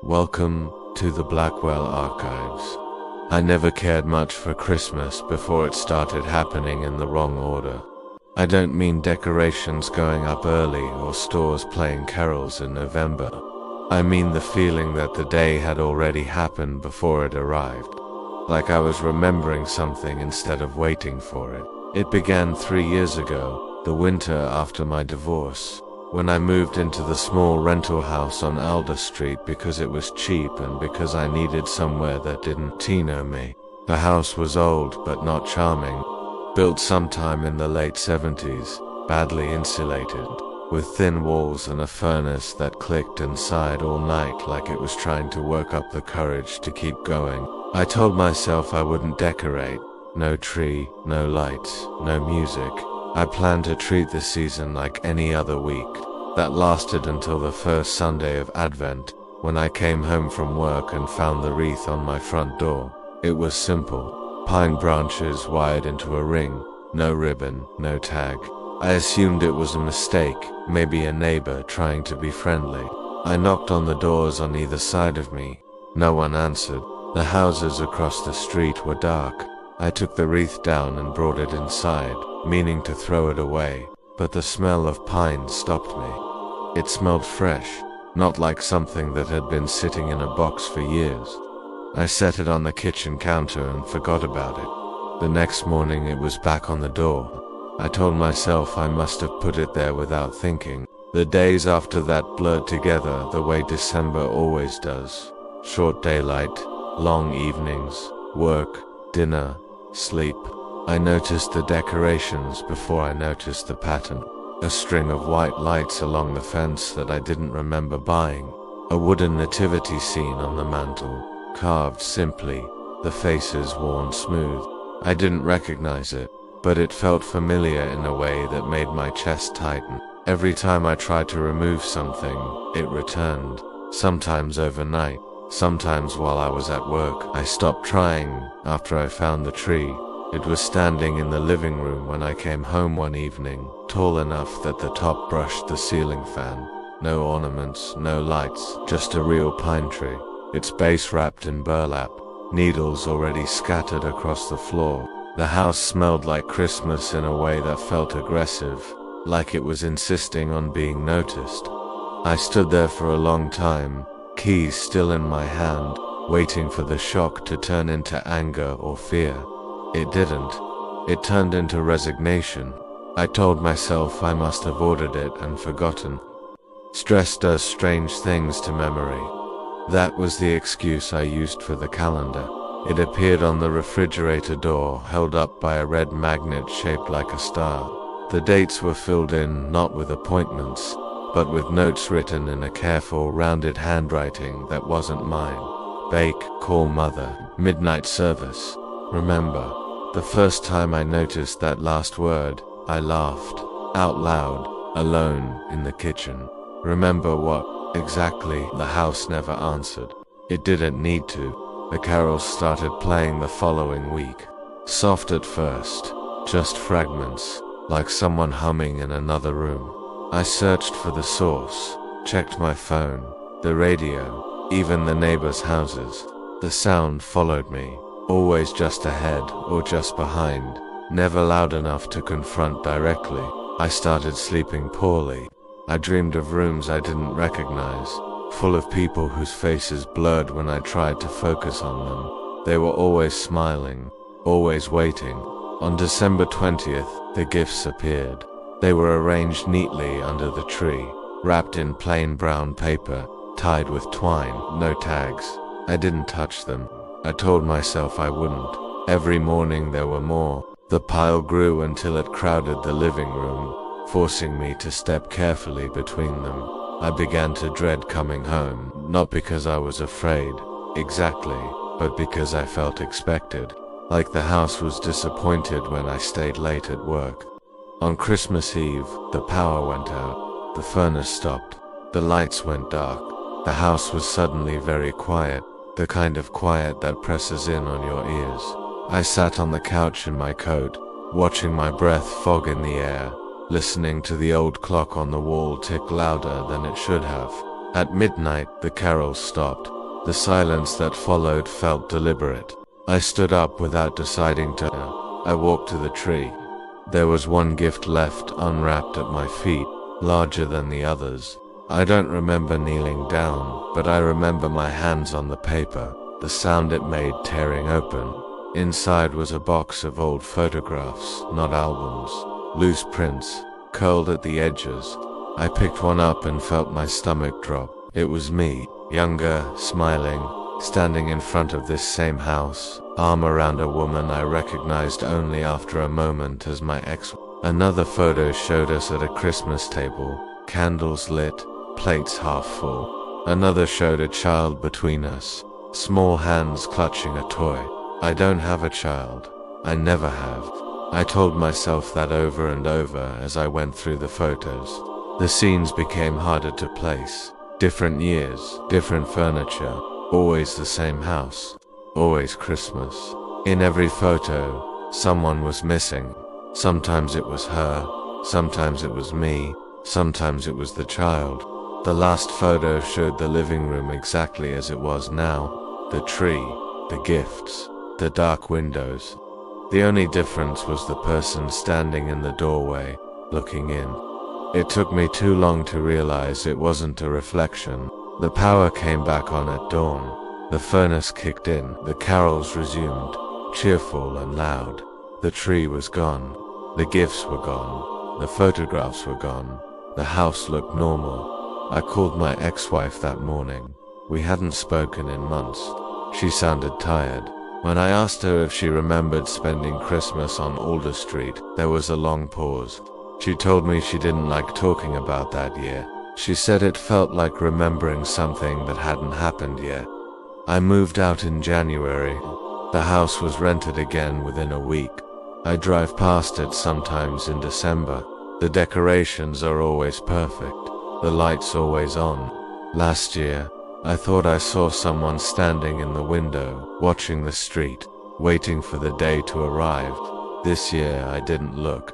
Welcome to the Blackwell Archives. I never cared much for Christmas before it started happening in the wrong order. I don't mean decorations going up early or stores playing carols in November. I mean the feeling that the day had already happened before it arrived. Like I was remembering something instead of waiting for it. It began 3 years ago, the winter after my divorce, when I moved into the small rental house on Alder Street because it was cheap and because I needed somewhere that didn't Tino me. The house was old but not charming, built sometime in the late 70s, badly insulated, with thin walls and a furnace that clicked and sighed all night like it was trying to work up the courage to keep going. I told myself I wouldn't decorate. No tree, no lights, no music. I planned to treat the season like any other week. That lasted until the first Sunday of Advent, when I came home from work and found the wreath on my front door. It was simple. Pine branches wired into a ring. No ribbon, no tag. I assumed it was a mistake, maybe a neighbor trying to be friendly. I knocked on the doors on either side of me. No one answered. The houses across the street were dark. I took the wreath down and brought it inside, meaning to throw it away, but the smell of pine stopped me. It smelled fresh, not like something that had been sitting in a box for years. I set it on the kitchen counter and forgot about it. The next morning it was back on the door. I told myself I must have put it there without thinking. The days after that blurred together the way December always does. Short daylight, long evenings, work, dinner, sleep. I noticed the decorations before I noticed the pattern. A string of white lights along the fence that I didn't remember buying. A wooden nativity scene on the mantel, carved simply, the faces worn smooth. I didn't recognize it, but it felt familiar in a way that made my chest tighten. Every time I tried to remove something, it returned, sometimes overnight. Sometimes while I was at work. I stopped trying after I found the tree. It was standing in the living room when I came home one evening, tall enough that the top brushed the ceiling fan. No ornaments, no lights, just a real pine tree. Its base wrapped in burlap, needles already scattered across the floor. The house smelled like Christmas in a way that felt aggressive, like it was insisting on being noticed. I stood there for a long time, keys still in my hand, waiting for the shock to turn into anger or fear. It didn't. It turned into resignation. I told myself I must have ordered it and forgotten. Stress does strange things to memory. That was the excuse I used for the calendar. It appeared on the refrigerator door, held up by a red magnet shaped like a star. The dates were filled in not with appointments, but with notes written in a careful, rounded handwriting that wasn't mine. Bake, call mother, midnight service. Remember, the first time I noticed that last word, I laughed, out loud, alone, in the kitchen. Remember what, exactly, the house never answered. It didn't need to. The carols started playing the following week. Soft at first, just fragments, like someone humming in another room. I searched for the source, checked my phone, the radio, even the neighbors' houses. The sound followed me, always just ahead or just behind, never loud enough to confront directly. I started sleeping poorly. I dreamed of rooms I didn't recognize, full of people whose faces blurred when I tried to focus on them. They were always smiling, always waiting. On December 20th, the gifts appeared. They were arranged neatly under the tree, wrapped in plain brown paper, tied with twine, no tags. I didn't touch them. I told myself I wouldn't. Every morning there were more. The pile grew until it crowded the living room, forcing me to step carefully between them. I began to dread coming home, not because I was afraid, exactly, but because I felt expected. Like the house was disappointed when I stayed late at work. On Christmas Eve, the power went out, the furnace stopped, the lights went dark. The house was suddenly very quiet, the kind of quiet that presses in on your ears. I sat on the couch in my coat, watching my breath fog in the air, listening to the old clock on the wall tick louder than it should have. At midnight, the carols stopped. The silence that followed felt deliberate. I stood up without deciding to. I walked to the tree. There was one gift left unwrapped at my feet, larger than the others. I don't remember kneeling down, but I remember my hands on the paper, the sound it made tearing open. Inside was a box of old photographs, not albums, loose prints, curled at the edges. I picked one up and felt my stomach drop. It was me, younger, smiling, standing in front of this same house, arm around a woman I recognized only after a moment as my ex. Another photo showed us at a Christmas table, candles lit, plates half full. Another showed a child between us, small hands clutching a toy. I don't have a child. I never have. I told myself that over and over as I went through the photos. The scenes became harder to place. Different years, different furniture, always the same house, always Christmas. In every photo, someone was missing. Sometimes it was her, sometimes it was me, sometimes it was the child. The last photo showed the living room exactly as it was now. The tree, the gifts, the dark windows. The only difference was the person standing in the doorway, looking in. It took me too long to realize it wasn't a reflection. The power came back on at dawn. The furnace kicked in. The carols resumed, cheerful and loud. The tree was gone. The gifts were gone. The photographs were gone. The house looked normal. I called my ex-wife that morning. We hadn't spoken in months. She sounded tired. When I asked her if she remembered spending Christmas on Alder Street, there was a long pause. She told me she didn't like talking about that year. She said it felt like remembering something that hadn't happened yet. I moved out in January. The house was rented again within a week. I drive past it sometimes in December. The decorations are always perfect. The lights always on. Last year, I thought I saw someone standing in the window, watching the street, waiting for the day to arrive. This year I didn't look.